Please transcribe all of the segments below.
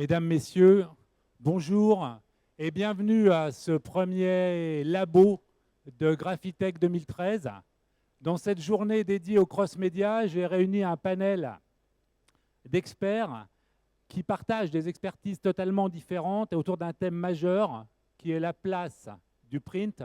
Mesdames, Messieurs, bonjour et bienvenue à ce premier labo de Graphitech 2013. Dans cette journée dédiée au cross-média, j'ai réuni un panel d'experts qui partagent des expertises totalement différentes autour d'un thème majeur qui est la place du print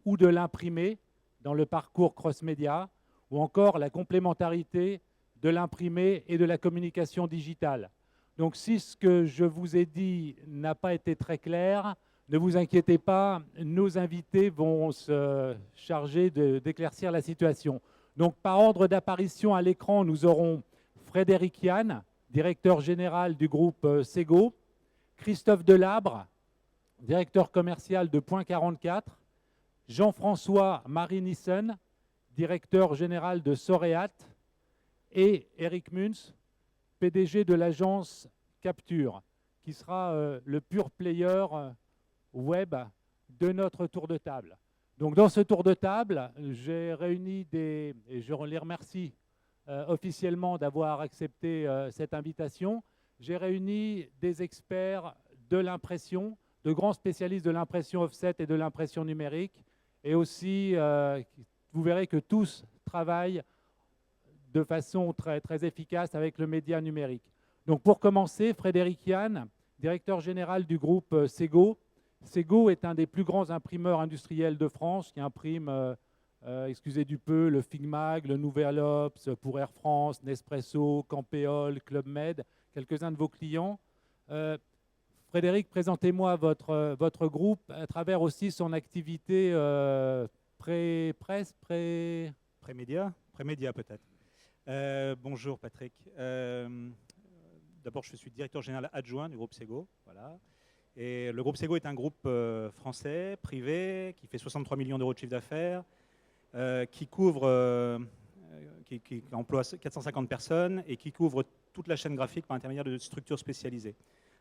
ou de l'imprimé dans le parcours cross-média ou encore la complémentarité de l'imprimé et de la communication digitale. Donc si ce que je vous ai dit n'a pas été très clair, ne vous inquiétez pas, nos invités vont se charger d'éclaircir la situation. Donc par ordre d'apparition à l'écran, nous aurons Frédéric Yann, directeur général du groupe Sego, Christophe Delabre, directeur commercial de Point 44, Jean-François Marie-Nissen, directeur général de Soreat, et Eric Muntz, PDG de l'agence Capture, qui sera le pure player web de notre tour de table. Donc dans ce tour de table, j'ai réuni et je les remercie officiellement d'avoir accepté cette invitation. J'ai réuni des experts de l'impression, de grands spécialistes de l'impression offset et de l'impression numérique, et aussi, vous verrez que tous travaillent de façon très efficace avec le média numérique. Donc pour commencer, Frédéric Yann, directeur général du groupe Sego. Sego est un des plus grands imprimeurs industriels de France qui imprime, excusez du peu, le Figmag, le Nouvel Obs pour Air France, Nespresso, Campéol, Club Med, quelques-uns de vos clients. Frédéric, présentez-moi votre groupe à travers aussi son activité pré-presse, Prémédia peut-être. Bonjour Patrick. D'abord, je suis directeur général adjoint du groupe Sego. Voilà. Et le groupe Sego est un groupe français, privé, qui fait 63 millions d'euros de chiffre d'affaires, qui emploie 450 personnes et qui couvre toute la chaîne graphique par l'intermédiaire de structures spécialisées.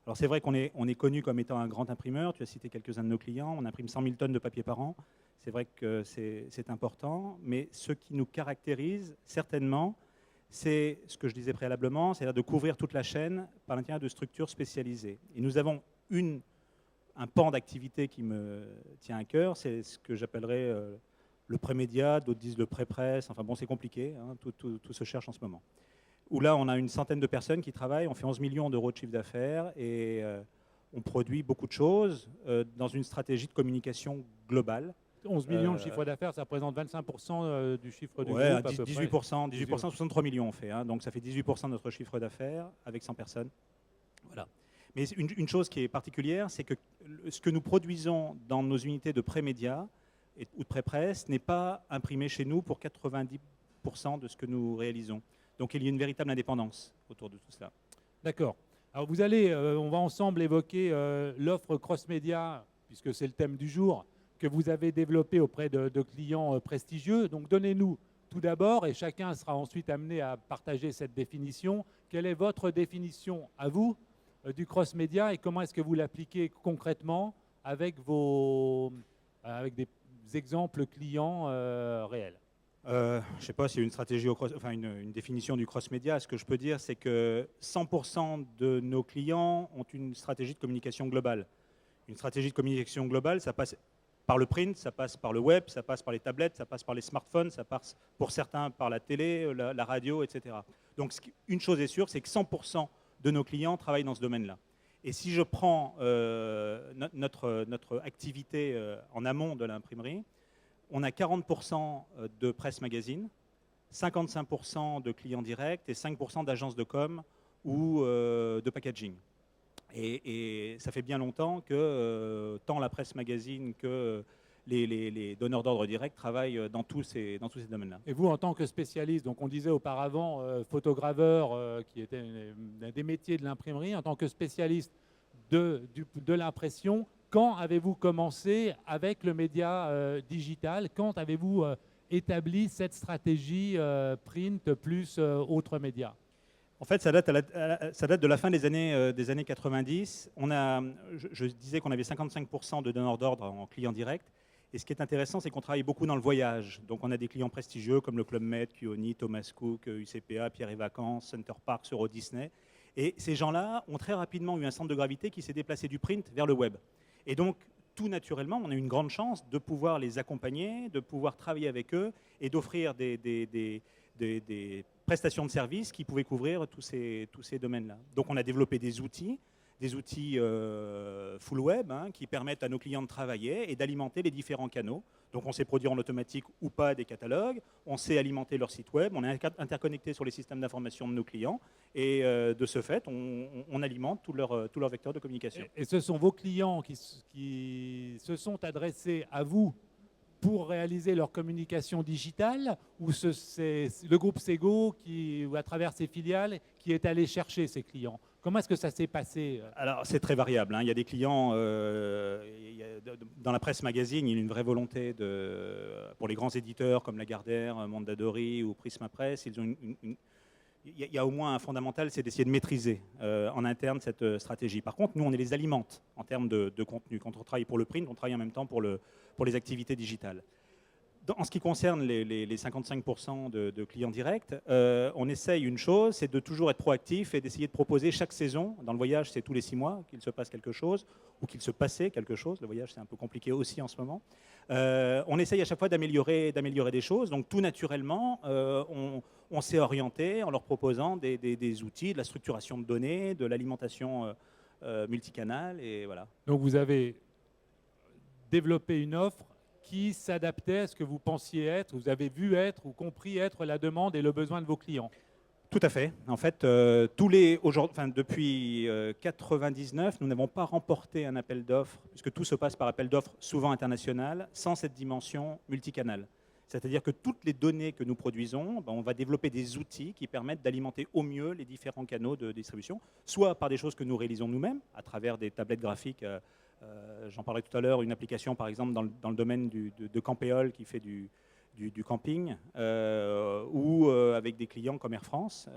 Alors c'est vrai qu'on est connu comme étant un grand imprimeur. Tu as cité quelques-uns de nos clients. On imprime 100 000 tonnes de papier par an. C'est vrai que c'est important. Mais ce qui nous caractérise certainement, c'est ce que je disais préalablement, c'est-à-dire de couvrir toute la chaîne par l'intérieur de structures spécialisées. Et nous avons un pan d'activité qui me tient à cœur, c'est ce que j'appellerais le pré-média, d'autres disent le pré-presse, enfin bon, c'est compliqué, hein, tout se cherche en ce moment. Où là, on a une centaine de personnes qui travaillent, on fait 11 millions d'euros de chiffre d'affaires et on produit beaucoup de choses dans une stratégie de communication globale. 11 millions de chiffre d'affaires, ça représente 25% du chiffre du groupe à peu 18%, près. 18%, 63 millions on fait, hein, donc ça fait 18% de notre chiffre d'affaires avec 100 personnes. Voilà. Mais une chose qui est particulière, c'est que ce que nous produisons dans nos unités de pré-média ou de pré-presse n'est pas imprimé chez nous pour 90% de ce que nous réalisons. Donc il y a une véritable indépendance autour de tout cela. D'accord. Alors on va ensemble évoquer l'offre cross-média, puisque c'est le thème du jour, que vous avez développé auprès de clients prestigieux. Donc donnez-nous tout d'abord, et chacun sera ensuite amené à partager cette définition, quelle est votre définition à vous du cross-média et comment est-ce que vous l'appliquez concrètement avec des exemples clients réels? Je ne sais pas s'il y a une stratégie, une définition du cross-média. Ce que je peux dire, c'est que 100% de nos clients ont une stratégie de communication globale. Une stratégie de communication globale, ça passe par le print, ça passe par le web, ça passe par les tablettes, ça passe par les smartphones, ça passe pour certains par la télé, la radio, etc. Donc une chose est sûre, c'est que 100% de nos clients travaillent dans ce domaine-là. Et si je prends notre activité en amont de l'imprimerie, on a 40% de presse magazine, 55% de clients directs et 5% d'agences de com ou de packaging. Et ça fait bien longtemps que tant la presse magazine que les donneurs d'ordre directs travaillent dans tous ces domaines-là. Et vous, en tant que spécialiste, donc on disait auparavant photograveur, qui était un des métiers de l'imprimerie, en tant que spécialiste de l'impression, quand avez-vous commencé avec le média digital? Quand avez-vous établi cette stratégie print plus autres médias? En fait, ça date de la fin des années 90. Je disais qu'on avait 55% de donneurs d'ordre en client direct. Et ce qui est intéressant, c'est qu'on travaille beaucoup dans le voyage. Donc on a des clients prestigieux comme le Club Med, Kuoni, Thomas Cook, UCPA, Pierre et Vacances, Center Parcs, Euro Disney. Et ces gens-là ont très rapidement eu un centre de gravité qui s'est déplacé du print vers le web. Et donc, tout naturellement, on a eu une grande chance de pouvoir les accompagner, de pouvoir travailler avec eux et d'offrir des prestations de services qui pouvaient couvrir tous ces domaines-là. Donc, on a développé des outils full web qui permettent à nos clients de travailler et d'alimenter les différents canaux. Donc on sait produire en automatique ou pas des catalogues, on sait alimenter leur site web, on est interconnecté sur les systèmes d'information de nos clients et de ce fait, on alimente tous leurs vecteurs de communication. Et ce sont vos clients qui se sont adressés à vous pour réaliser leur communication digitale, ou c'est le groupe Sego qui, ou à travers ses filiales, qui est allé chercher ces clients? Comment est-ce que ça s'est passé? Alors c'est très variable. Il y a des clients, dans la presse magazine, il y a une vraie volonté pour les grands éditeurs comme Lagardère, Mondadori ou Prisma Presse, il y a au moins un fondamental, c'est d'essayer de maîtriser en interne cette stratégie. Par contre, nous, on les alimente en termes de contenu. Quand on travaille pour le print, on travaille en même temps pour les activités digitales. En ce qui concerne les 55% de clients directs, on essaye une chose, c'est de toujours être proactif et d'essayer de proposer chaque saison. Dans le voyage, c'est tous les 6 mois qu'il se passe quelque chose ou qu'il se passait quelque chose. Le voyage, c'est un peu compliqué aussi en ce moment. On essaye à chaque fois d'améliorer des choses. Donc tout naturellement, on s'est orienté en leur proposant des outils, de la structuration de données, de l'alimentation multicanal. Et voilà. Donc vous avez développé une offre qui s'adaptait à ce que vous pensiez être, vous avez vu être ou compris être la demande et le besoin de vos clients. Tout à fait. En fait, depuis 1999, nous n'avons pas remporté un appel d'offres, puisque tout se passe par appel d'offres souvent international, sans cette dimension multicanal. C'est-à-dire que toutes les données que nous produisons, on va développer des outils qui permettent d'alimenter au mieux les différents canaux de distribution, soit par des choses que nous réalisons nous-mêmes, à travers des tablettes graphiques. J'en parlais tout à l'heure, une application par exemple dans le domaine de Campéole qui fait du camping, ou avec des clients comme Air France,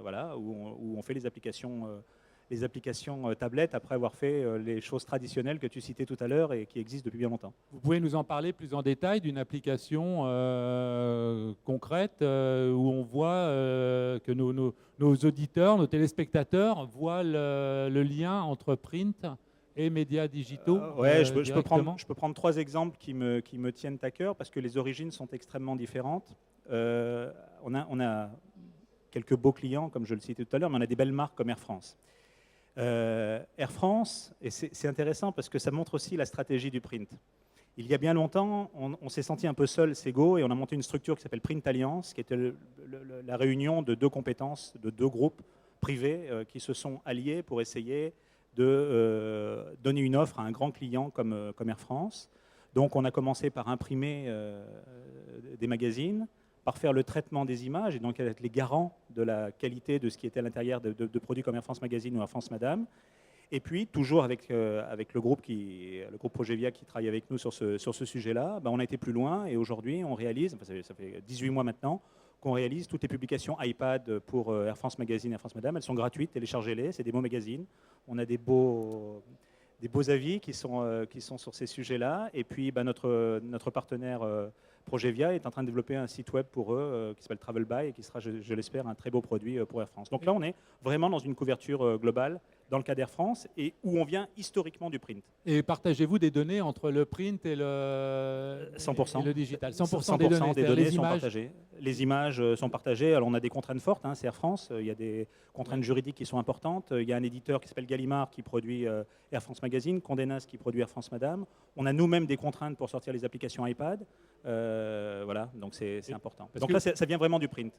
voilà, où on fait les applications tablettes après avoir fait les choses traditionnelles que tu citais tout à l'heure et qui existent depuis bien longtemps. Vous pouvez nous en parler plus en détail d'une application concrète où on voit que nos auditeurs, nos téléspectateurs voient le lien entre print et médias digitaux? Je peux prendre 3 exemples qui me tiennent à cœur parce que les origines sont extrêmement différentes. On a quelques beaux clients, comme je le citais tout à l'heure, mais on a des belles marques comme Air France. Air France, et c'est intéressant parce que ça montre aussi la stratégie du print. Il y a bien longtemps, on s'est senti un peu seul, Sego, et on a monté une structure qui s'appelle Print Alliance, qui était la réunion de 2 compétences, de 2 groupes privés qui se sont alliés pour essayer de donner une offre à un grand client comme Air France. Donc on a commencé par imprimer des magazines, par faire le traitement des images et donc être les garants de la qualité de ce qui était à l'intérieur de produits comme Air France Magazine ou Air France Madame. Et puis toujours avec le groupe Progevia qui travaille avec nous sur ce sujet-là, on a été plus loin et aujourd'hui on réalise, ça fait 18 mois maintenant, qu'on réalise toutes les publications iPad pour Air France Magazine et Air France Madame. Elles sont gratuites, téléchargez-les, c'est des beaux magazines. On a des beaux avis qui sont sur ces sujets-là. Et puis notre partenaire Progevia est en train de développer un site web pour eux qui s'appelle Travelby et qui sera, je l'espère, un très beau produit pour Air France. Donc là, on est vraiment dans une couverture globale dans le cas d'Air France et où on vient historiquement du print. Et partagez-vous des données entre le print et le 100%. Et le digital? 100% des données sont partagées. Les images sont partagées. Alors on a des contraintes fortes, c'est Air France. Il y a des contraintes juridiques qui sont importantes. Il y a un éditeur qui s'appelle Gallimard qui produit Air France Magazine, Condé Nast qui produit Air France Madame. On a nous-mêmes des contraintes pour sortir les applications iPad. Voilà, donc c'est important. Donc là, ça vient vraiment du print.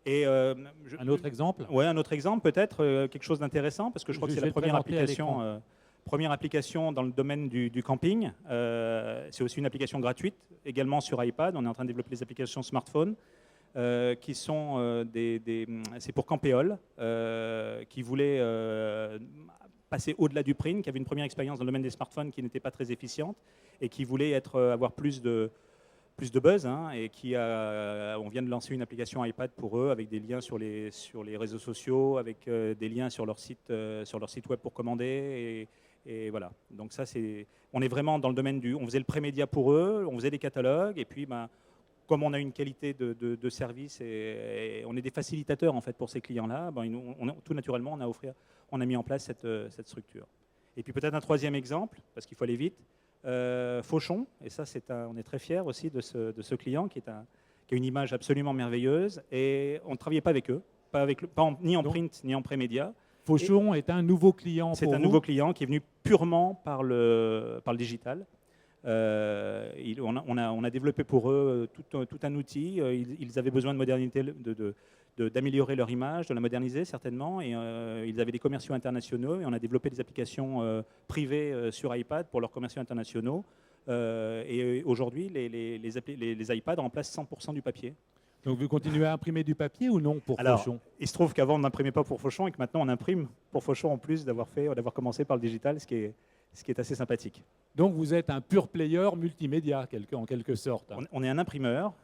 Et un autre exemple? Oui, un autre exemple peut-être, quelque chose d'intéressant, parce que je crois que c'est la première application dans le domaine du camping. C'est aussi une application gratuite, également sur iPad. On est en train de développer les applications smartphone, qui sont c'est pour Campéole, qui voulait passer au-delà du print, qui avait une première expérience dans le domaine des smartphones qui n'était pas très efficiente, et qui voulait avoir plus de buzz, et on vient de lancer une application iPad pour eux avec des liens sur les réseaux sociaux, avec des liens sur leur site web pour commander, et voilà. Donc ça, on est vraiment dans le domaine on faisait le pré-média pour eux, on faisait des catalogues, et puis comme on a une qualité de service et on est des facilitateurs en fait pour ces clients-là, tout naturellement, on a mis en place cette structure. Et puis peut-être un troisième exemple, parce qu'il faut aller vite, Fauchon, et ça on est très fiers aussi de ce client qui a une image absolument merveilleuse, et on ne travaillait pas avec eux, ni en print ni en pré-média. Fauchon est un nouveau client pour vous. C'est un nouveau client qui est venu purement par le digital. On a développé pour eux tout un outil. Ils avaient besoin de modernité, d'améliorer leur image, de la moderniser certainement. Et ils avaient des commerciaux internationaux. Et on a développé des applications privées sur iPad pour leurs commerciaux internationaux. Et aujourd'hui, les iPads remplacent 100% du papier. Donc vous continuez à imprimer du papier ou non pour Fauchon? Il se trouve qu'avant on n'imprimait pas pour Fauchon et que maintenant on imprime pour Fauchon en plus d'avoir commencé par le digital, ce qui est assez sympathique. Donc vous êtes un pur player multimédia en quelque sorte. On est un imprimeur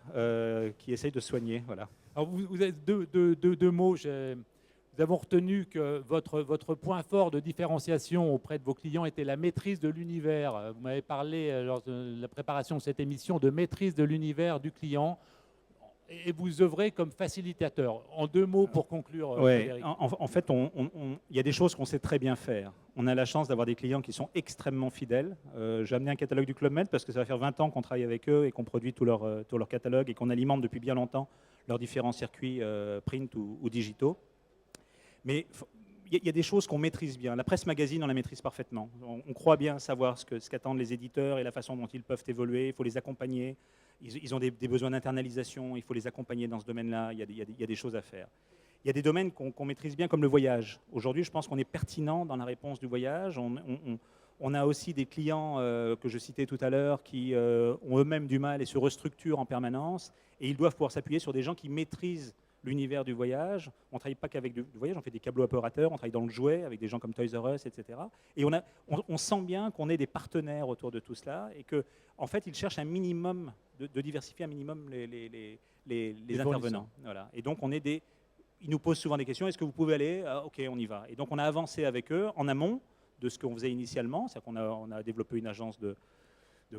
qui essaye de soigner. Voilà. Alors vous êtes deux mots. Nous avons retenu que votre point fort de différenciation auprès de vos clients était la maîtrise de l'univers. Vous m'avez parlé lors de la préparation de cette émission de maîtrise de l'univers du client. Et vous œuvrez comme facilitateur. En deux mots pour conclure, Frédéric. En fait, il y a des choses qu'on sait très bien faire. On a la chance d'avoir des clients qui sont extrêmement fidèles. J'ai amené un catalogue du Club Med parce que ça va faire 20 ans qu'on travaille avec eux et qu'on produit tout leur catalogue et qu'on alimente depuis bien longtemps leurs différents circuits print ou digitaux. Mais il y a des choses qu'on maîtrise bien. La presse magazine, on la maîtrise parfaitement. On croit bien savoir ce qu'attendent les éditeurs et la façon dont ils peuvent évoluer. Il faut les accompagner. Ils ont des besoins d'internalisation. Il faut les accompagner dans ce domaine-là. Il y a des choses à faire. Il y a des domaines qu'on maîtrise bien, comme le voyage. Aujourd'hui, je pense qu'on est pertinent dans la réponse du voyage. On a aussi des clients que je citais tout à l'heure qui ont eux-mêmes du mal et se restructurent en permanence. Et ils doivent pouvoir s'appuyer sur des gens qui maîtrisent l'univers du voyage. On ne travaille pas qu'avec du voyage, on fait des câbles opérateurs, on travaille dans le jouet avec des gens comme Toys R Us, etc. Et on sent bien qu'on est des partenaires autour de tout cela et qu'en fait, ils cherchent un minimum, de diversifier un minimum les intervenants. Voilà. Et donc, ils nous posent souvent des questions. Est-ce que vous pouvez aller? Ok, on y va. Et donc, on a avancé avec eux en amont de ce qu'on faisait initialement. C'est-à-dire qu'on a développé une agence de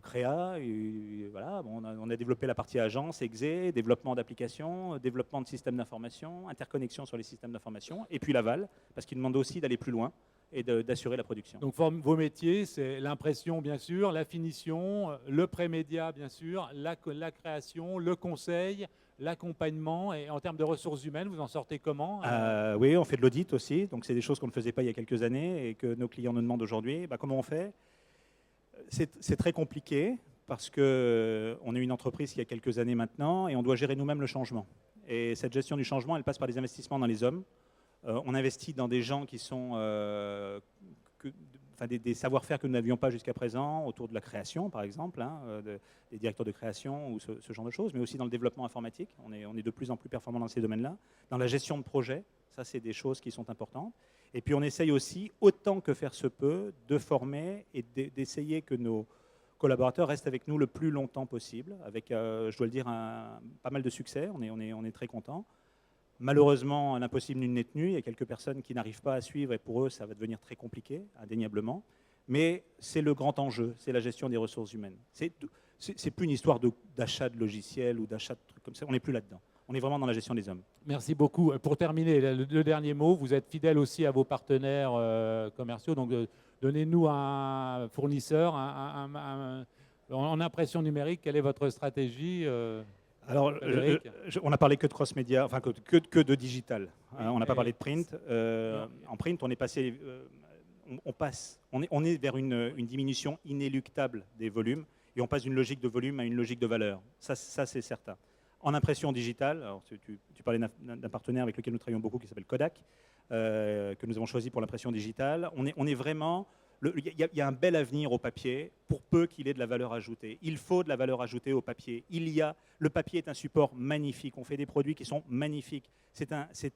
créa, et voilà, on a développé la partie agence, exé, développement d'applications, développement de systèmes d'information, interconnexion sur les systèmes d'information, et puis l'aval, parce qu'il demande aussi d'aller plus loin et d'assurer la production. Donc vos métiers, c'est l'impression bien sûr, la finition, le pré-média bien sûr, la création, le conseil, l'accompagnement, et en termes de ressources humaines, vous en sortez comment? Oui, on fait de l'audit aussi, donc c'est des choses qu'on ne faisait pas il y a quelques années et que nos clients nous demandent aujourd'hui. Comment on fait? C'est très compliqué parce qu'on est une entreprise qui a quelques années maintenant et on doit gérer nous-mêmes le changement. Et cette gestion du changement, elle passe par des investissements dans les hommes. On investit dans des gens qui sont des savoir-faire que nous n'avions pas jusqu'à présent autour de la création, par exemple, des directeurs de création ou ce genre de choses, mais aussi dans le développement informatique. On est de plus en plus performant dans ces domaines-là. Dans la gestion de projet, ça, c'est des choses qui sont importantes. Et puis on essaye aussi, autant que faire se peut, de former et d'essayer que nos collaborateurs restent avec nous le plus longtemps possible, avec, je dois le dire, pas mal de succès. On est très contents. Malheureusement, l'impossible nul n'est tenu. Il y a quelques personnes qui n'arrivent pas à suivre et pour eux, ça va devenir très compliqué, indéniablement. Mais c'est le grand enjeu, c'est la gestion des ressources humaines. C'est plus une histoire d'achat de logiciels ou d'achat de trucs comme ça. On n'est plus là-dedans. On est vraiment dans la gestion des hommes. Merci beaucoup. Pour terminer, le dernier mot, vous êtes fidèle aussi à vos partenaires commerciaux. Donc, donnez-nous un fournisseur en impression numérique. Quelle est votre stratégie Alors, on a parlé que de cross-média, enfin que de digital. On n'a pas parlé de print. En print, on est passé, on est vers une diminution inéluctable des volumes et on passe d'une logique de volume à une logique de valeur. Ça c'est certain. En impression digitale, alors tu parlais d'un partenaire avec lequel nous travaillons beaucoup qui s'appelle Kodak, que nous avons choisi pour l'impression digitale. On est vraiment... Il y a un bel avenir au papier pour peu qu'il ait de la valeur ajoutée. Il faut de la valeur ajoutée au papier. Le papier est un support magnifique. On fait des produits qui sont magnifiques. C'est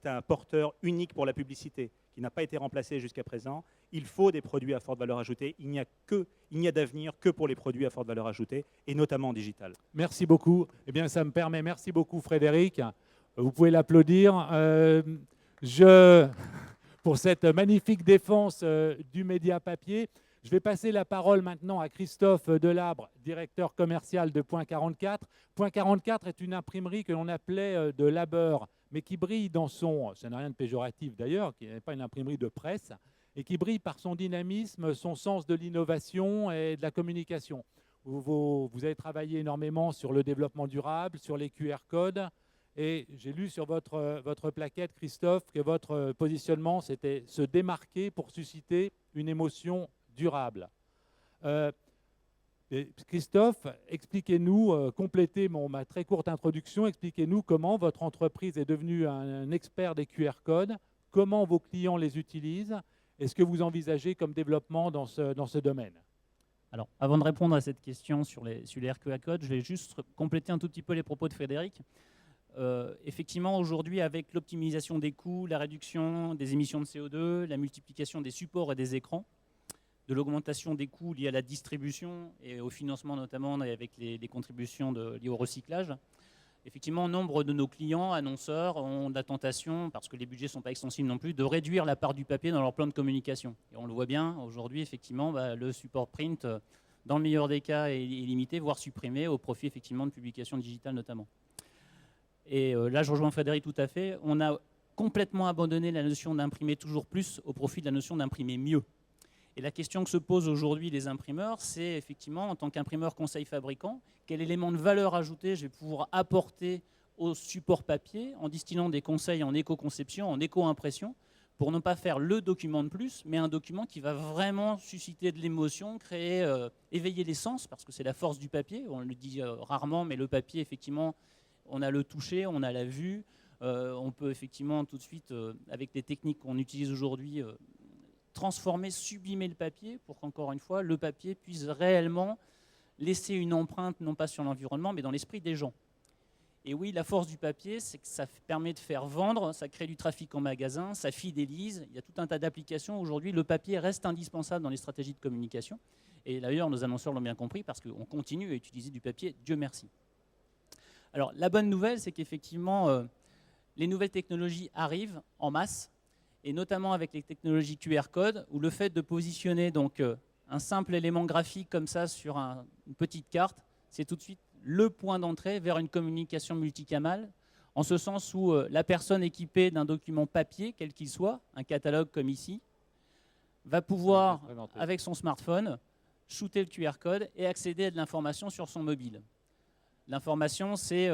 un porteur unique pour la publicité qui n'a pas été remplacé jusqu'à présent. Il faut des produits à forte valeur ajoutée. Il n'y a d'avenir que pour les produits à forte valeur ajoutée, et notamment en digital. Merci beaucoup. Eh bien, ça me permet. Merci beaucoup, Frédéric. Vous pouvez l'applaudir. Pour cette magnifique défense du média papier, Je vais passer la parole maintenant à Christophe Delabre, directeur commercial de Point 44. Point 44 est une imprimerie que l'on appelait de labeur, mais qui brille dans son, ça n'a rien de péjoratif d'ailleurs, qui n'est pas une imprimerie de presse, et qui brille par son dynamisme, son sens de l'innovation et de la communication. Vous avez travaillé énormément sur le développement durable, sur les QR codes, et j'ai lu sur votre plaquette, Christophe, que votre positionnement, c'était se démarquer pour susciter une émotion durable. Christophe, expliquez-nous, complétez ma très courte introduction, expliquez-nous comment votre entreprise est devenue un expert des QR codes, comment vos clients les utilisent, et ce que vous envisagez comme développement dans ce domaine. Alors, avant de répondre à cette question sur les QR codes, je vais juste compléter un tout petit peu les propos de Frédéric. Effectivement, aujourd'hui, avec l'optimisation des coûts, la réduction des émissions de CO2, la multiplication des supports et des écrans, de l'augmentation des coûts liés à la distribution et au financement notamment avec les contributions liées au recyclage. Effectivement, nombre de nos clients, annonceurs, ont la tentation, parce que les budgets ne sont pas extensibles non plus, de réduire la part du papier dans leur plan de communication. Et on le voit bien, aujourd'hui, effectivement, le support print, dans le meilleur des cas, est limité, voire supprimé, au profit effectivement de publications digitales notamment. Et là, je rejoins Frédéric tout à fait. On a complètement abandonné la notion d'imprimer toujours plus au profit de la notion d'imprimer mieux. Et la question que se posent aujourd'hui les imprimeurs, c'est effectivement, en tant qu'imprimeur conseil fabricant, quel élément de valeur ajoutée je vais pouvoir apporter au support papier en distillant des conseils en éco-conception, en éco-impression, pour ne pas faire le document de plus, mais un document qui va vraiment susciter de l'émotion, créer, éveiller les sens, parce que c'est la force du papier. On le dit rarement, mais le papier, effectivement, on a le toucher, on a la vue. On peut effectivement tout de suite, avec les techniques qu'on utilise aujourd'hui, transformer, sublimer le papier pour qu'encore une fois, le papier puisse réellement laisser une empreinte, non pas sur l'environnement, mais dans l'esprit des gens. Et oui, la force du papier, c'est que ça permet de faire vendre, ça crée du trafic en magasin, ça fidélise. Il y a tout un tas d'applications. Aujourd'hui, le papier reste indispensable dans les stratégies de communication. Et d'ailleurs, nos annonceurs l'ont bien compris parce qu'on continue à utiliser du papier, Dieu merci. Alors, la bonne nouvelle, c'est qu'effectivement, les nouvelles technologies arrivent en masse, et notamment avec les technologies QR code, où le fait de positionner donc, un simple élément graphique comme ça sur une petite carte, c'est tout de suite le point d'entrée vers une communication multicanale, en ce sens où la personne équipée d'un document papier, quel qu'il soit, un catalogue comme ici, va pouvoir, avec son smartphone, shooter le QR code et accéder à de l'information sur son mobile. L'information, c'est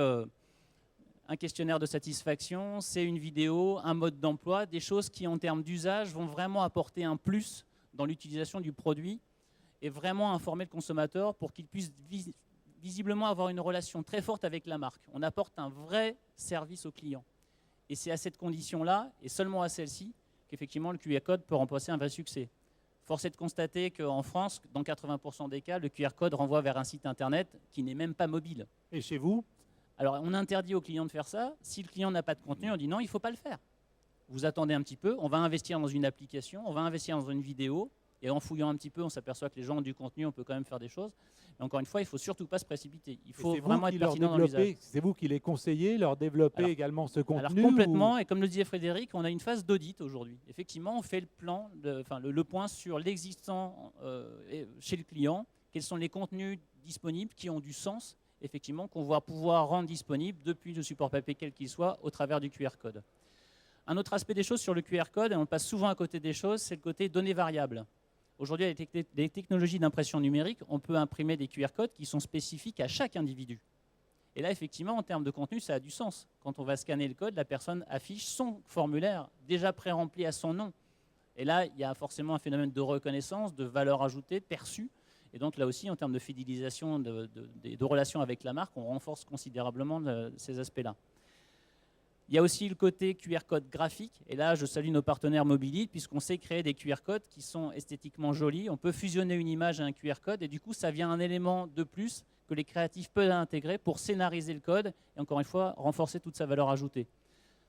un questionnaire de satisfaction, c'est une vidéo, un mode d'emploi, des choses qui, en termes d'usage, vont vraiment apporter un plus dans l'utilisation du produit et vraiment informer le consommateur pour qu'il puisse visiblement avoir une relation très forte avec la marque. On apporte un vrai service au client. Et c'est à cette condition-là, et seulement à celle-ci, qu'effectivement le QR code peut remplacer un vrai succès. Force est de constater qu'en France, dans 80% des cas, le QR code renvoie vers un site internet qui n'est même pas mobile. Et chez vous ? Alors, on interdit au client de faire ça. Si le client n'a pas de contenu, on dit non, il ne faut pas le faire. Vous attendez un petit peu, on va investir dans une application, on va investir dans une vidéo, et en fouillant un petit peu, on s'aperçoit que les gens ont du contenu, on peut quand même faire des choses. Mais encore une fois, il ne faut surtout pas se précipiter. Il faut vraiment être pertinent dans l'usage. C'est vous qui les conseillez, leur développer également ce contenu? Alors complètement, et comme le disait Frédéric, on a une phase d'audit aujourd'hui. Effectivement, on fait le point sur l'existant chez le client, quels sont les contenus disponibles qui ont du sens, effectivement, qu'on va pouvoir rendre disponibles depuis le support papier quel qu'il soit au travers du QR code. Un autre aspect des choses sur le QR code, et on passe souvent à côté des choses, c'est le côté données variables. Aujourd'hui, avec les technologies d'impression numérique, on peut imprimer des QR codes qui sont spécifiques à chaque individu. Et là, effectivement, en termes de contenu, ça a du sens. Quand on va scanner le code, la personne affiche son formulaire déjà pré-rempli à son nom. Et là, il y a forcément un phénomène de reconnaissance, de valeur ajoutée, perçue. Et donc là aussi, en termes de fidélisation, de relations avec la marque, on renforce considérablement ces aspects-là. Il y a aussi le côté QR code graphique. Et là, je salue nos partenaires Mobilite, puisqu'on sait créer des QR codes qui sont esthétiquement jolis. On peut fusionner une image à un QR code, et du coup, ça vient un élément de plus que les créatifs peuvent intégrer pour scénariser le code et, encore une fois, renforcer toute sa valeur ajoutée.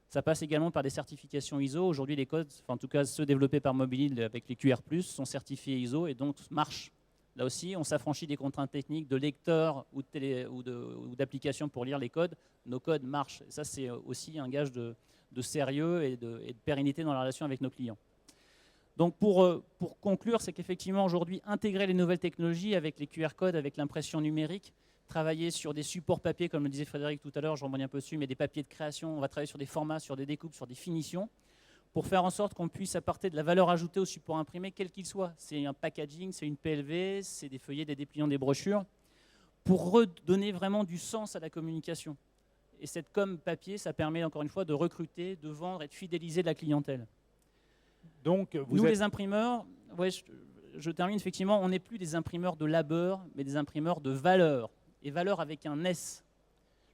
Ça passe également par des certifications ISO. Aujourd'hui, les codes, en tout cas ceux développés par Mobilite avec les QR+, sont certifiés ISO et donc marchent. Là aussi, on s'affranchit des contraintes techniques de lecteurs ou d'applications pour lire les codes. Nos codes marchent. Et ça, c'est aussi un gage de sérieux et de pérennité dans la relation avec nos clients. Donc pour conclure, c'est qu'effectivement aujourd'hui, intégrer les nouvelles technologies avec les QR codes, avec l'impression numérique, travailler sur des supports papier, comme le disait Frédéric tout à l'heure, je rebondis un peu dessus, mais des papiers de création, on va travailler sur des formats, sur des découpes, sur des finitions, pour faire en sorte qu'on puisse apporter de la valeur ajoutée au support imprimé, quel qu'il soit. C'est un packaging, c'est une PLV, c'est des feuillets, des dépliants, des brochures, pour redonner vraiment du sens à la communication. Et cette com papier, ça permet encore une fois de recruter, de vendre et de fidéliser de la clientèle. Donc, Nous, les imprimeurs, ouais, je termine effectivement, on n'est plus des imprimeurs de labeur, mais des imprimeurs de valeur. Et valeur avec un S.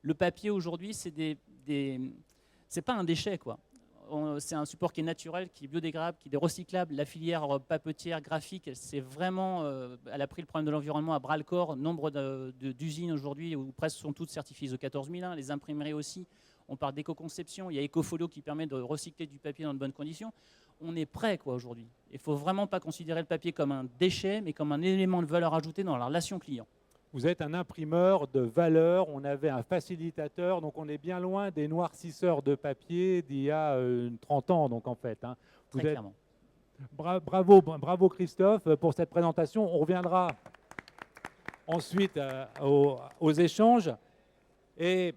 Le papier aujourd'hui, c'est pas un déchet, quoi. C'est un support qui est naturel, qui est biodégradable, qui est recyclable. La filière papetière, graphique, elle a pris le problème de l'environnement à bras-le-corps. Nombre d'usines aujourd'hui, où presque sont toutes certifiées ISO 14001, les imprimeries aussi. On parle d'éco-conception, il y a Ecofolio qui permet de recycler du papier dans de bonnes conditions. On est prêt, quoi, aujourd'hui. Il ne faut vraiment pas considérer le papier comme un déchet, mais comme un élément de valeur ajoutée dans la relation client. Vous êtes un imprimeur de valeur, on avait un facilitateur, donc on est bien loin des noircisseurs de papier d'il y a 30 ans, donc en fait. Hein. Très clairement. Bravo Christophe pour cette présentation. On reviendra ensuite aux échanges. Et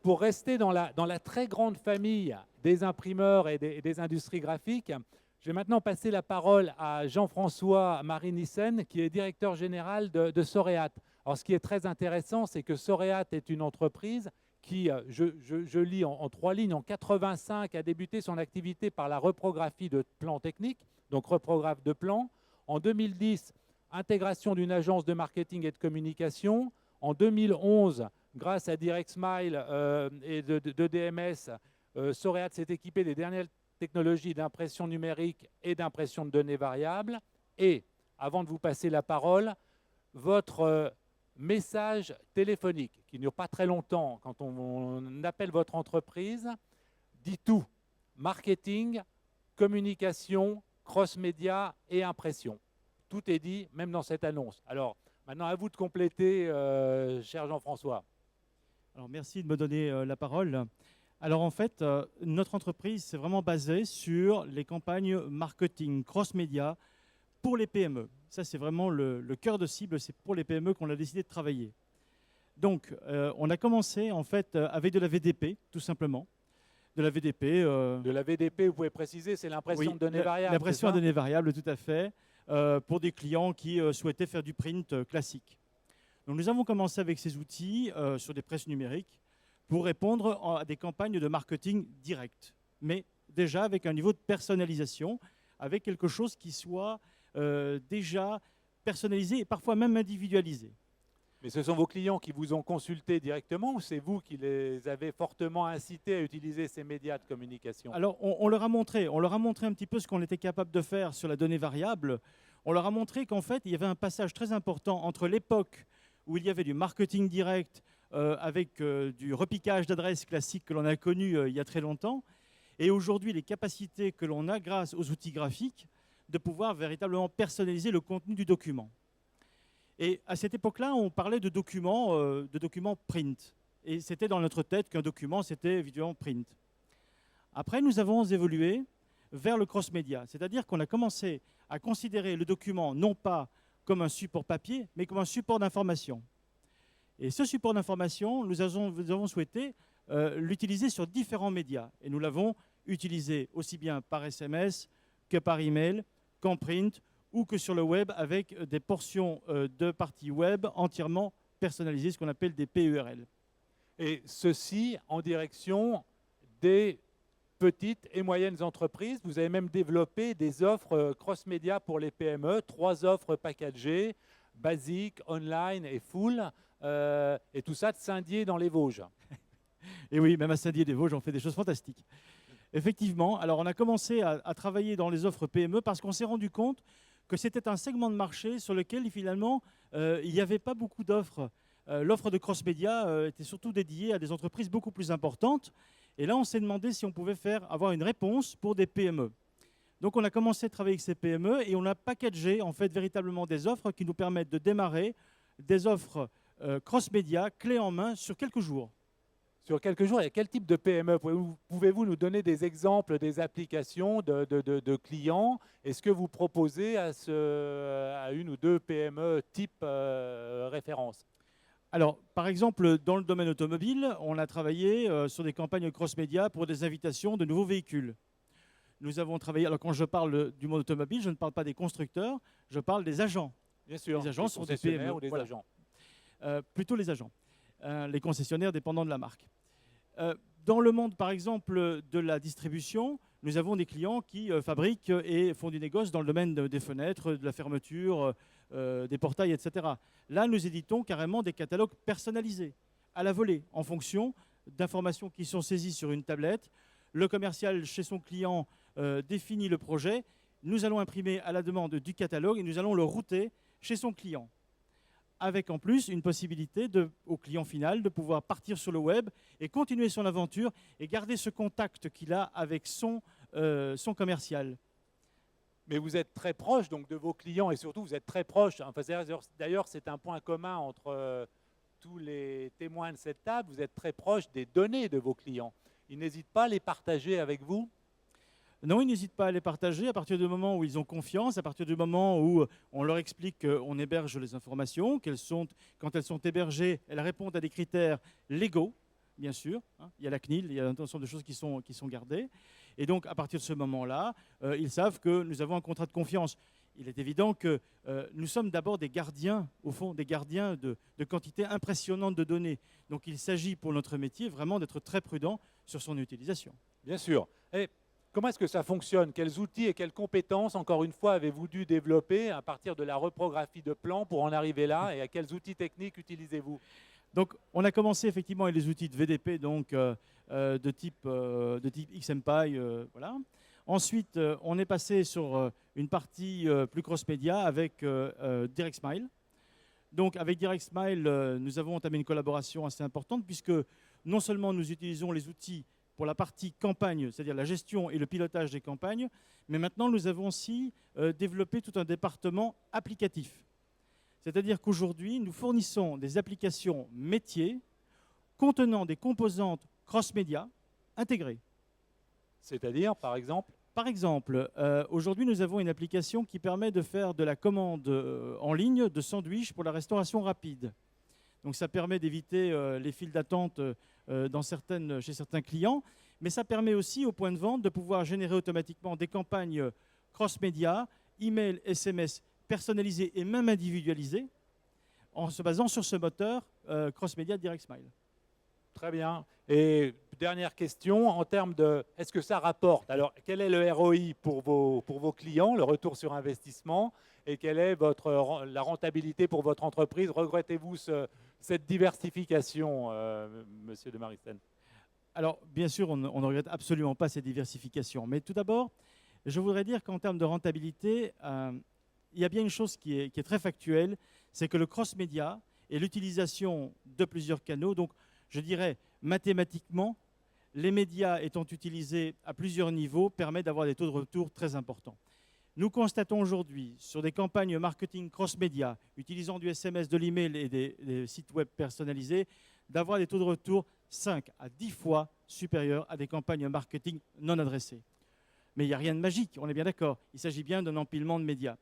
pour rester dans la très grande famille des imprimeurs et des industries graphiques, je vais maintenant passer la parole à Jean-François Marinissen, qui est directeur général de Soreat. Alors, ce qui est très intéressant, c'est que Soreat est une entreprise qui, je lis en 3 lignes, en 85 a débuté son activité par la reprographie de plans techniques, donc reprographe de plans. En 2010, intégration d'une agence de marketing et de communication. En 2011, grâce à DirectSmile et de DMS, Soreat s'est équipé des dernières technologies d'impression numérique et d'impression de données variables. Et, avant de vous passer la parole, votre message téléphonique, qui ne dure pas très longtemps quand on appelle votre entreprise, dit tout. Marketing, communication, cross-média et impression. Tout est dit, même dans cette annonce. Alors, maintenant, à vous de compléter, cher Jean-François. Alors, merci de me donner la parole. Alors, en fait, notre entreprise, c'est vraiment basé sur les campagnes marketing cross-média pour les PME. Ça, c'est vraiment le cœur de cible, c'est pour les PME qu'on a décidé de travailler. Donc, on a commencé, en fait, avec de la VDP, tout simplement. De la VDP. De la VDP, vous pouvez préciser, c'est l'impression de données variables. L'impression de données variables, tout à fait, pour des clients qui souhaitaient faire du print classique. Donc, nous avons commencé avec ces outils sur des presses numériques pour répondre à des campagnes de marketing direct, mais déjà avec un niveau de personnalisation, avec quelque chose qui soit déjà personnalisé et parfois même individualisé. Mais ce sont vos clients qui vous ont consulté directement ou c'est vous qui les avez fortement incités à utiliser ces médias de communication? Alors, on leur a montré un petit peu ce qu'on était capable de faire sur la donnée variable. On leur a montré qu'en fait, il y avait un passage très important entre l'époque où il y avait du marketing direct avec du repiquage d'adresses classiques que l'on a connu il y a très longtemps, et aujourd'hui, les capacités que l'on a grâce aux outils graphiques de pouvoir véritablement personnaliser le contenu du document. Et à cette époque-là, on parlait de documents print. Et c'était dans notre tête qu'un document, c'était évidemment print. Après, nous avons évolué vers le cross-média. C'est-à-dire qu'on a commencé à considérer le document non pas comme un support papier, mais comme un support d'information. Et ce support d'information, nous avons souhaité l'utiliser sur différents médias. Et nous l'avons utilisé aussi bien par SMS que par email, qu'en print ou que sur le web avec des portions de parties web entièrement personnalisées, ce qu'on appelle des PURL. Et ceci en direction des petites et moyennes entreprises. Vous avez même développé des offres cross-média pour les PME, 3 offres packagées, basique, online et full, et tout ça de Saint-Dié dans les Vosges. Et oui, même à Saint-Dié-des-Vosges, on fait des choses fantastiques. Effectivement, alors on a commencé à travailler dans les offres PME parce qu'on s'est rendu compte que c'était un segment de marché sur lequel finalement il n'y avait pas beaucoup d'offres. L'offre de cross-média était surtout dédiée à des entreprises beaucoup plus importantes. Et là, on s'est demandé si on pouvait avoir une réponse pour des PME. Donc on a commencé à travailler avec ces PME et on a packagé en fait véritablement des offres qui nous permettent de démarrer des offres cross-média clés en main sur quelques jours. sur quelques jours, et quel type de PME? Pouvez-vous nous donner des exemples des applications de clients? Est-ce que vous proposez à une ou deux PME type référence? Alors, par exemple, dans le domaine automobile, on a travaillé sur des campagnes cross-média pour des invitations de nouveaux véhicules. Nous avons travaillé, alors quand je parle du monde automobile, je ne parle pas des constructeurs, je parle des agents. Bien sûr, Les agents sont des PME. ou des Voilà. agents. Plutôt les agents, les concessionnaires dépendants de la marque. Dans le monde, par exemple, de la distribution, nous avons des clients qui fabriquent et font du négoce dans le domaine des fenêtres, de la fermeture, des portails, etc. Là, nous éditons carrément des catalogues personnalisés, à la volée, en fonction d'informations qui sont saisies sur une tablette. Le commercial, chez son client, définit le projet. Nous allons imprimer à la demande du catalogue et nous allons le router chez son client, avec en plus une possibilité au client final de pouvoir partir sur le web et continuer son aventure et garder ce contact qu'il a avec son commercial. Mais vous êtes très proche donc, de vos clients et surtout vous êtes très proche. Enfin, d'ailleurs, c'est un point commun entre tous les témoins de cette table. Vous êtes très proche des données de vos clients. Ils n'hésitent pas à les partager avec vous? Non, ils n'hésitent pas à les partager à partir du moment où ils ont confiance, à partir du moment où on leur explique qu'on héberge les informations, quand elles sont hébergées, elles répondent à des critères légaux, bien sûr. Il y a la CNIL, il y a un ensemble de choses qui sont gardées. Et donc, à partir de ce moment-là, ils savent que nous avons un contrat de confiance. Il est évident que nous sommes d'abord des gardiens, au fond, des gardiens de quantités impressionnantes de données. Donc, il s'agit pour notre métier vraiment d'être très prudent sur son utilisation. Bien sûr. Et comment est-ce que ça fonctionne? Quels outils et quelles compétences, encore une fois, avez-vous dû développer à partir de la reprographie de plans pour en arriver là? Et à quels outils techniques utilisez-vous? Donc, on a commencé effectivement avec les outils de VDP, donc de type XMPy, voilà. Ensuite, on est passé sur une partie plus cross-média avec DirectSmile. Donc, avec DirectSmile, nous avons entamé une collaboration assez importante puisque non seulement nous utilisons les outils pour la partie campagne, c'est-à-dire la gestion et le pilotage des campagnes, mais maintenant nous avons aussi développé tout un département applicatif. C'est-à-dire qu'aujourd'hui, nous fournissons des applications métiers contenant des composantes cross-média intégrées. C'est-à-dire, par exemple? Par exemple, aujourd'hui, nous avons une application qui permet de faire de la commande en ligne de sandwichs pour la restauration rapide. Donc ça permet d'éviter les files d'attente chez certains clients, mais ça permet aussi aux points de vente de pouvoir générer automatiquement des campagnes cross-média, email, SMS personnalisées et même individualisées en se basant sur ce moteur cross-média DirectSmile. Très bien. Et dernière question, en termes de, est-ce que ça rapporte? Alors, quel est le ROI pour vos clients, le retour sur investissement, et quelle est la rentabilité pour votre entreprise? Regrettez-vous cette diversification, Monsieur de Maristen? Alors, bien sûr, on ne regrette absolument pas cette diversification. Mais tout d'abord, je voudrais dire qu'en termes de rentabilité, il y a bien une chose qui est très factuelle, c'est que le cross-média et l'utilisation de plusieurs canaux, donc je dirais mathématiquement, les médias étant utilisés à plusieurs niveaux permettent d'avoir des taux de retour très importants. Nous constatons aujourd'hui sur des campagnes marketing cross-média, utilisant du SMS, de l'email et des sites web personnalisés, d'avoir des taux de retour 5 à 10 fois supérieurs à des campagnes marketing non adressées. Mais il n'y a rien de magique, on est bien d'accord. Il s'agit bien d'un empilement de médias.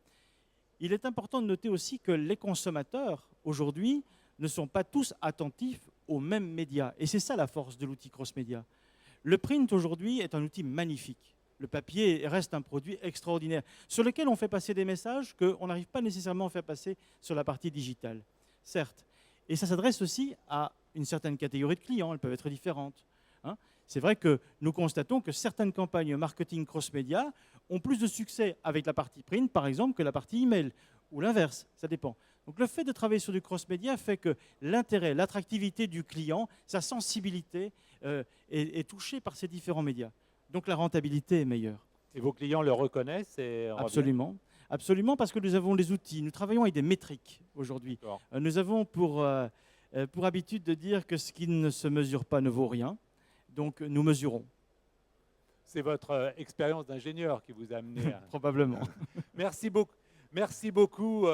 Il est important de noter aussi que les consommateurs, aujourd'hui, ne sont pas tous attentifs aux mêmes médias. Et c'est ça la force de l'outil cross-média. Le print, aujourd'hui, est un outil magnifique. Le papier reste un produit extraordinaire, sur lequel on fait passer des messages qu'on n'arrive pas nécessairement à faire passer sur la partie digitale. Certes. Et ça s'adresse aussi à une certaine catégorie de clients. Elles peuvent être différentes. C'est vrai que nous constatons que certaines campagnes marketing cross-média ont plus de succès avec la partie print, par exemple, que la partie email, ou l'inverse, ça dépend. Donc le fait de travailler sur du cross-média fait que l'intérêt, l'attractivité du client, sa sensibilité est touchée par ces différents médias. Donc la rentabilité est meilleure. Et vos clients le reconnaissent? Absolument. Absolument, parce que nous avons les outils. Nous travaillons avec des métriques aujourd'hui. Nous avons pour habitude de dire que ce qui ne se mesure pas ne vaut rien. Donc nous mesurons. C'est votre expérience d'ingénieur qui vous a amené à... Probablement. Merci beaucoup. Merci beaucoup,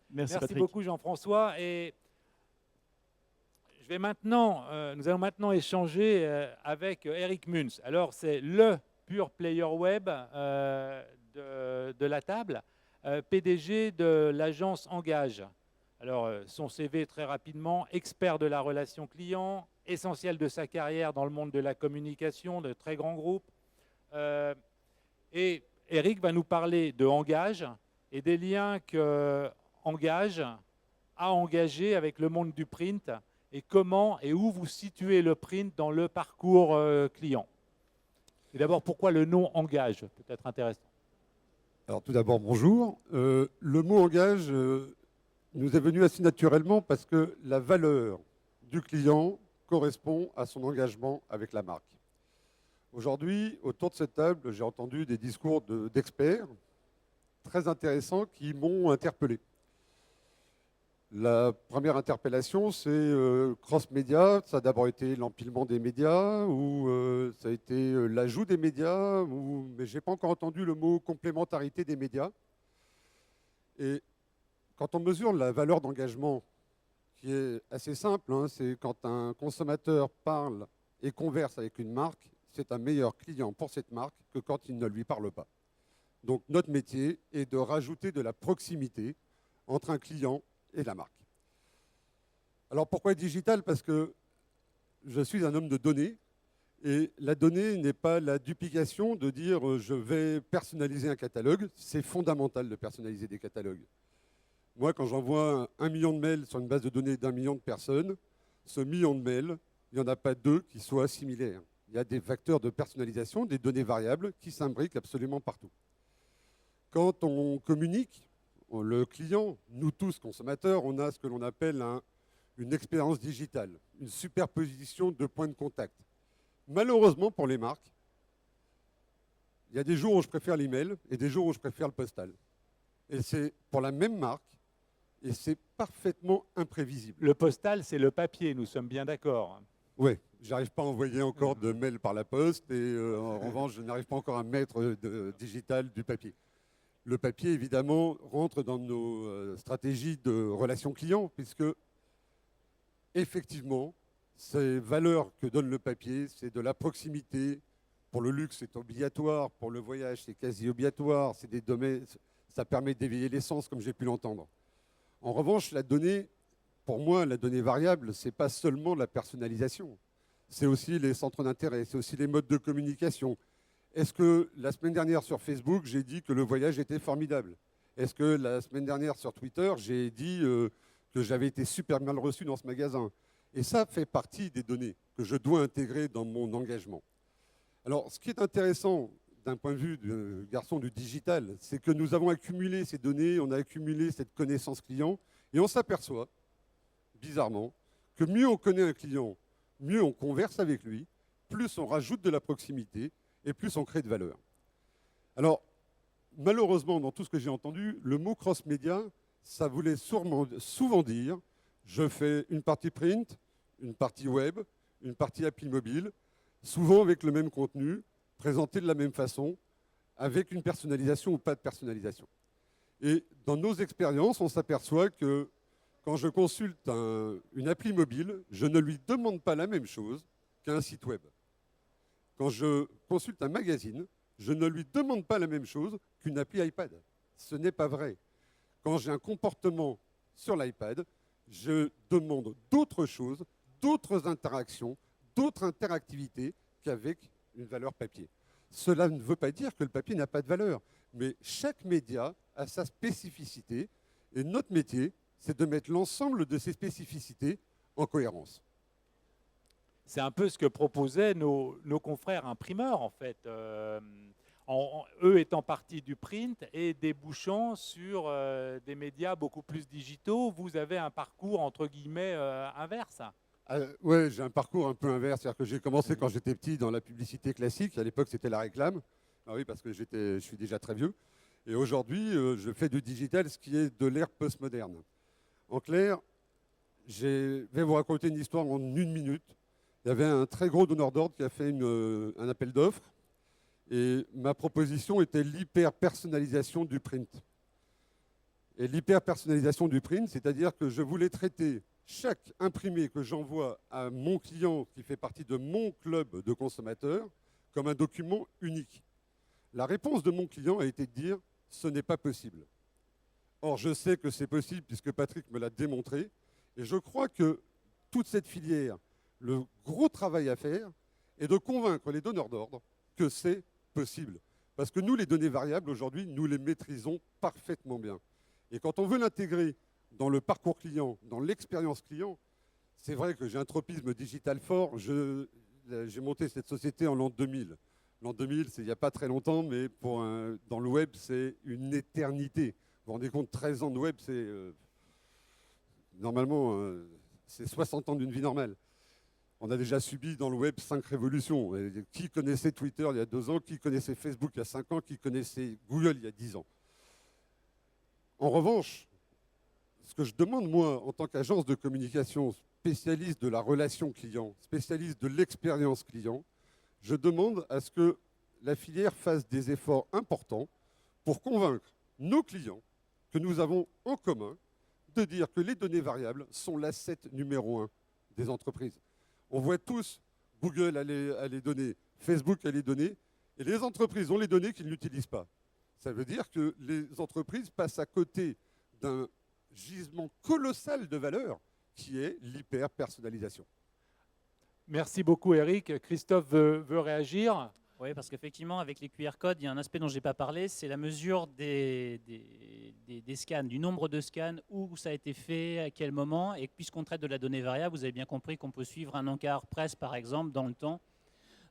Merci beaucoup Jean-François. Et Nous allons maintenant échanger avec Eric Muntz. Alors, c'est le pure player web de la table, PDG de l'agence Engage. Alors, son CV très rapidement, expert de la relation client, essentiel de sa carrière dans le monde de la communication, de très grands groupes. Et Eric va nous parler de Engage et des liens que Engage a engagés avec le monde du print et comment et où vous situez le print dans le parcours client. Et d'abord, pourquoi le nom Engage? Peut-être intéressant. Alors tout d'abord, bonjour. Le mot engage nous est venu assez naturellement parce que la valeur du client correspond à son engagement avec la marque. Aujourd'hui, autour de cette table, j'ai entendu des discours d'experts très intéressants qui m'ont interpellé. La première interpellation, c'est cross-média. Ça a d'abord été l'empilement des médias ou ça a été l'ajout des médias, mais je n'ai pas encore entendu le mot complémentarité des médias. Et quand on mesure la valeur d'engagement, qui est assez simple, hein, c'est quand un consommateur parle et converse avec une marque, c'est un meilleur client pour cette marque que quand il ne lui parle pas. Donc notre métier est de rajouter de la proximité entre un client et la marque. Alors pourquoi digital? Parce que je suis un homme de données et la donnée n'est pas la duplication de dire je vais personnaliser un catalogue. C'est fondamental de personnaliser des catalogues. Moi, quand j'envoie 1 million de mails sur une base de données d'1 million de personnes, ce million de mails, il n'y en a pas 2 qui soient similaires. Il y a des facteurs de personnalisation, des données variables qui s'imbriquent absolument partout. Quand on communique, le client, nous tous consommateurs, on a ce que l'on appelle une expérience digitale, une superposition de points de contact. Malheureusement pour les marques, il y a des jours où je préfère l'email et des jours où je préfère le postal. Et c'est pour la même marque et c'est parfaitement imprévisible. Le postal, c'est le papier, nous sommes bien d'accord. Oui, je n'arrive pas à envoyer encore de mail par la poste et en revanche, je n'arrive pas encore à mettre digital du papier. Le papier, évidemment, rentre dans nos stratégies de relations clients, puisque, effectivement, ces valeurs que donne le papier, c'est de la proximité. Pour le luxe, c'est obligatoire. Pour le voyage, c'est quasi obligatoire. C'est des domaines, ça permet d'éveiller les sens, comme j'ai pu l'entendre. En revanche, la donnée, pour moi, la donnée variable, ce n'est pas seulement la personnalisation. C'est aussi les centres d'intérêt, c'est aussi les modes de communication. Est-ce que la semaine dernière sur Facebook, j'ai dit que le voyage était formidable? Est-ce que la semaine dernière sur Twitter, j'ai dit que j'avais été super mal reçu dans ce magasin? Et ça fait partie des données que je dois intégrer dans mon engagement. Alors, ce qui est intéressant d'un point de vue de garçon du digital, c'est que nous avons accumulé ces données, on a accumulé cette connaissance client, et on s'aperçoit, bizarrement, que mieux on connaît un client, mieux on converse avec lui, plus on rajoute de la proximité, et plus on crée de valeur. Alors, malheureusement, dans tout ce que j'ai entendu, le mot cross-média, ça voulait souvent dire je fais une partie print, une partie web, une partie appli mobile, souvent avec le même contenu, présenté de la même façon, avec une personnalisation ou pas de personnalisation. Et dans nos expériences, on s'aperçoit que quand je consulte une appli mobile, je ne lui demande pas la même chose qu'un site web. Quand je consulte un magazine, je ne lui demande pas la même chose qu'une appli iPad. Ce n'est pas vrai. Quand j'ai un comportement sur l'iPad, je demande d'autres choses, d'autres interactions, d'autres interactivités qu'avec une valeur papier. Cela ne veut pas dire que le papier n'a pas de valeur, mais chaque média a sa spécificité et notre métier, c'est de mettre l'ensemble de ces spécificités en cohérence. C'est un peu ce que proposaient nos confrères imprimeurs, en fait, eux étant partis du print et débouchant sur des médias beaucoup plus digitaux. Vous avez un parcours, entre guillemets, inverse. Oui, j'ai un parcours un peu inverse. C'est-à-dire que j'ai commencé quand j'étais petit dans la publicité classique. À l'époque, c'était la réclame. Ah oui, parce que je suis déjà très vieux. Et aujourd'hui, je fais du digital, ce qui est de l'ère postmoderne. En clair, je vais vous raconter une histoire en 1 minute. Il y avait un très gros donneur d'ordre qui a fait un appel d'offres. Et ma proposition était l'hyper-personnalisation du print. Et l'hyper-personnalisation du print, c'est-à-dire que je voulais traiter chaque imprimé que j'envoie à mon client qui fait partie de mon club de consommateurs comme un document unique. La réponse de mon client a été de dire « ce n'est pas possible ». Or, je sais que c'est possible puisque Patrick me l'a démontré. Et je crois que toute cette filière, le gros travail à faire est de convaincre les donneurs d'ordre que c'est possible. Parce que nous, les données variables, aujourd'hui, nous les maîtrisons parfaitement bien. Et quand on veut l'intégrer dans le parcours client, dans l'expérience client, c'est vrai que j'ai un tropisme digital fort. J'ai monté cette société en l'an 2000. L'an 2000, c'est il n'y a pas très longtemps, mais dans le web, c'est une éternité. Vous vous rendez compte, 13 ans de web, c'est normalement, c'est 60 ans d'une vie normale. On a déjà subi dans le web 5 révolutions. Et qui connaissait Twitter il y a 2 ans? Qui connaissait Facebook il y a 5 ans? Qui connaissait Google il y a 10 ans? En revanche, ce que je demande, moi, en tant qu'agence de communication, spécialiste de la relation client, spécialiste de l'expérience client, je demande à ce que la filière fasse des efforts importants pour convaincre nos clients que nous avons en commun de dire que les données variables sont l'asset numéro 1 des entreprises. On voit tous Google a les données, Facebook a les données, et les entreprises ont les données qu'ils n'utilisent pas. Ça veut dire que les entreprises passent à côté d'un gisement colossal de valeur qui est l'hyper-personnalisation. Merci beaucoup Eric. Christophe veut réagir. Oui, parce qu'effectivement, avec les QR codes, il y a un aspect dont je n'ai pas parlé, c'est la mesure des scans, du nombre de scans, où ça a été fait, à quel moment. Et puisqu'on traite de la donnée variable, vous avez bien compris qu'on peut suivre un encart presse, par exemple, dans le temps.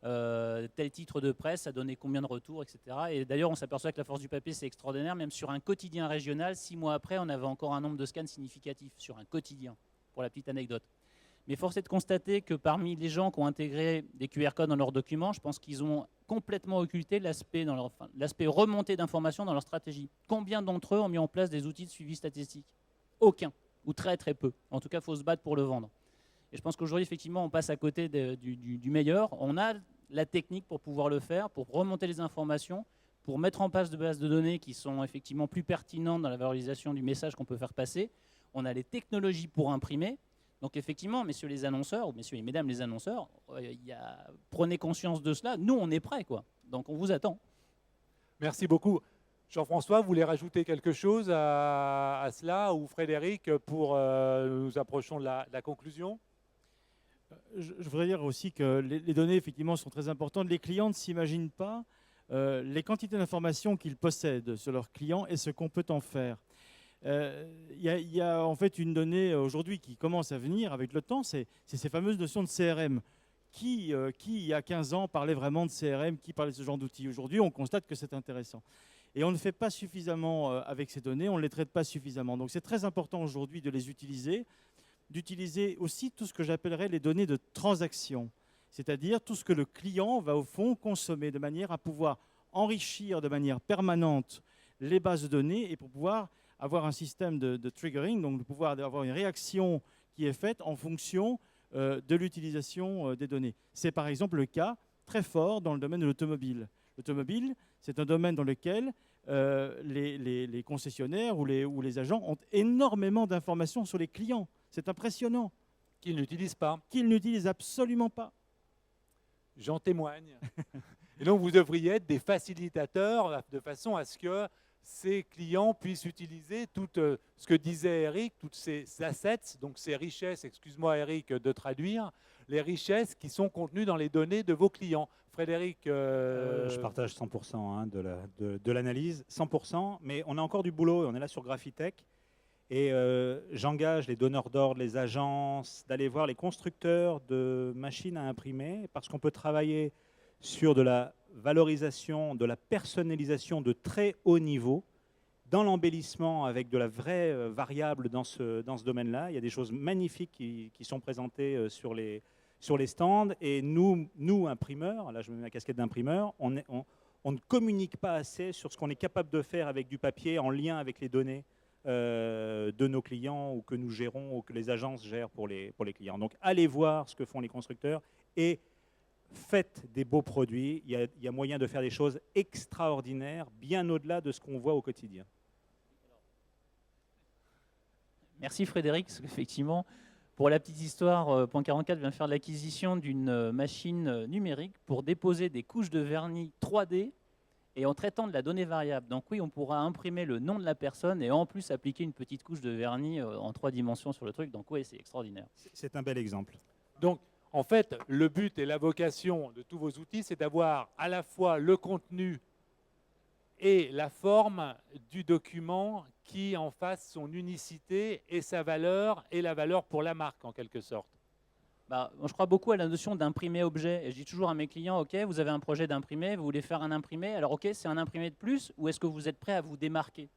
Tel titre de presse a donné combien de retours, etc. Et d'ailleurs, on s'aperçoit que la force du papier, c'est extraordinaire. Même sur un quotidien régional, 6 mois après, on avait encore un nombre de scans significatif sur un quotidien, pour la petite anecdote. Mais force est de constater que parmi les gens qui ont intégré des QR codes dans leurs documents, je pense qu'ils ont complètement occulté l'aspect remontée d'informations dans leur stratégie. Combien d'entre eux ont mis en place des outils de suivi statistique? Aucun, ou très très peu. En tout cas, il faut se battre pour le vendre. Et je pense qu'aujourd'hui, effectivement, on passe à côté du meilleur. On a la technique pour pouvoir le faire, pour remonter les informations, pour mettre en place de bases de données qui sont effectivement plus pertinentes dans la valorisation du message qu'on peut faire passer. On a les technologies pour imprimer. Donc effectivement, messieurs les annonceurs, ou messieurs et mesdames les annonceurs, prenez conscience de cela. Nous, on est prêts, quoi. Donc on vous attend. Merci beaucoup. Jean-François, vous voulez rajouter quelque chose à cela, ou Frédéric, pour nous approchons de la conclusion? Je voudrais dire aussi que les données, effectivement, sont très importantes. Les clients ne s'imaginent pas les quantités d'informations qu'ils possèdent sur leurs clients et ce qu'on peut en faire. Il y a en fait une donnée aujourd'hui qui commence à venir avec le temps, c'est ces fameuses notions de CRM. Qui, il y a 15 ans, parlait vraiment de CRM, qui parlait de ce genre d'outils? Aujourd'hui, on constate que c'est intéressant. Et on ne fait pas suffisamment avec ces données, on ne les traite pas suffisamment. Donc c'est très important aujourd'hui de les utiliser, d'utiliser aussi tout ce que j'appellerais les données de transaction, c'est-à-dire tout ce que le client va au fond consommer de manière à pouvoir enrichir de manière permanente les bases de données et pour pouvoir avoir un système de triggering, donc de pouvoir avoir une réaction qui est faite en fonction de l'utilisation des données. C'est par exemple le cas très fort dans le domaine de l'automobile. L'automobile, c'est un domaine dans lequel les concessionnaires ou les agents ont énormément d'informations sur les clients. C'est impressionnant. Qu'ils n'utilisent pas. Qu'ils n'utilisent absolument pas. J'en témoigne. Et donc, vous devriez être des facilitateurs de façon à ce que ces clients puissent utiliser tout ce que disait Eric, toutes ces assets, donc ces richesses, excuse-moi Eric de traduire, les richesses qui sont contenues dans les données de vos clients. Frédéric Je partage 100% de l'analyse, 100%, mais on a encore du boulot, on est là sur Graphitech, et j'engage les donneurs d'ordre, les agences, d'aller voir les constructeurs de machines à imprimer, parce qu'on peut travailler sur de la valorisation, de la personnalisation de très haut niveau, dans l'embellissement avec de la vraie variable dans ce domaine-là. Il y a des choses magnifiques qui sont présentées sur les stands. Et nous, imprimeurs, là je me mets ma casquette d'imprimeur, on ne communique pas assez sur ce qu'on est capable de faire avec du papier en lien avec les données de nos clients ou que nous gérons ou que les agences gèrent pour les clients. Donc allez voir ce que font les constructeurs et faites des beaux produits. Il y a moyen de faire des choses extraordinaires, bien au-delà de ce qu'on voit au quotidien. Merci Frédéric, parce qu'effectivement, Pour la petite histoire, Point 44 vient faire l'acquisition d'une machine numérique pour déposer des couches de vernis 3D et en traitant de la donnée variable. Donc oui, on pourra imprimer le nom de la personne et en plus appliquer une petite couche de vernis en 3 dimensions sur le truc. Donc oui, c'est extraordinaire. C'est un bel exemple. Donc, en fait, le but et la vocation de tous vos outils, c'est d'avoir à la fois le contenu et la forme du document qui en fasse son unicité et sa valeur, et la valeur pour la marque, en quelque sorte. Moi, je crois beaucoup à la notion d'imprimer objet. Et je dis toujours à mes clients, OK, vous avez un projet d'imprimer, vous voulez faire un imprimé, alors OK, c'est un imprimé de plus, ou est-ce que vous êtes prêt à vous démarquer?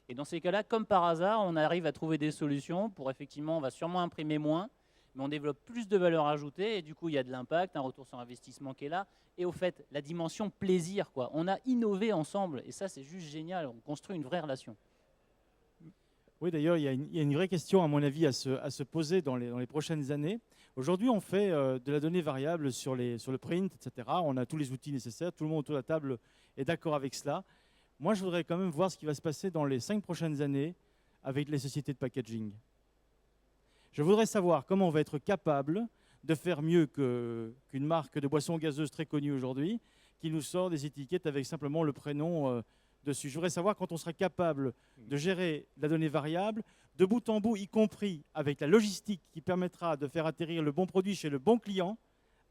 Et dans ces cas-là, comme par hasard, on arrive à trouver des solutions pour effectivement, on va sûrement imprimer moins, mais on développe plus de valeur ajoutée, et du coup, il y a de l'impact, un retour sur investissement qui est là. Et au fait, la dimension plaisir, quoi. On a innové ensemble, et ça, c'est juste génial. On construit une vraie relation. Oui, d'ailleurs, il y a une vraie question, à mon avis, à se poser dans les prochaines années. Aujourd'hui, on fait de la donnée variable sur le print, etc. On a tous les outils nécessaires. Tout le monde autour de la table est d'accord avec cela. Moi, je voudrais quand même voir ce qui va se passer dans les 5 prochaines années avec les sociétés de packaging. Je voudrais savoir comment on va être capable de faire mieux qu'une marque de boisson gazeuse très connue aujourd'hui qui nous sort des étiquettes avec simplement le prénom dessus. Je voudrais savoir quand on sera capable de gérer la donnée variable de bout en bout, y compris avec la logistique qui permettra de faire atterrir le bon produit chez le bon client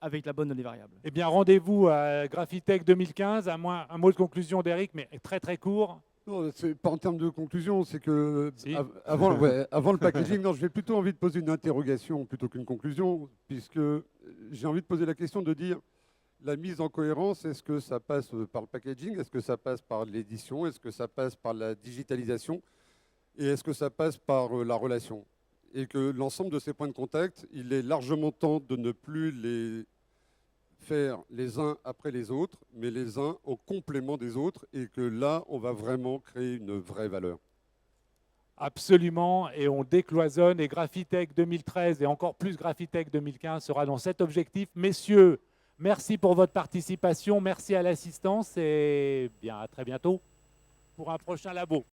avec la bonne donnée variable. Eh bien, rendez-vous à Graphitech 2015. Un mot de conclusion d'Eric, mais très très court. Non, c'est pas en termes de conclusion, c'est que Si. avant le packaging, non, j'ai plutôt envie de poser une interrogation plutôt qu'une conclusion, puisque j'ai envie de poser la question de dire la mise en cohérence, est-ce que ça passe par le packaging, est-ce que ça passe par l'édition, est-ce que ça passe par la digitalisation, et est-ce que ça passe par la relation? Et que l'ensemble de ces points de contact, il est largement temps de ne plus les faire les uns après les autres, mais les uns au complément des autres, et que là, on va vraiment créer une vraie valeur. Absolument, et on décloisonne, et Graphitech 2013 et encore plus Graphitech 2015 sera dans cet objectif. Messieurs, merci pour votre participation, merci à l'assistance, et bien à très bientôt pour un prochain labo.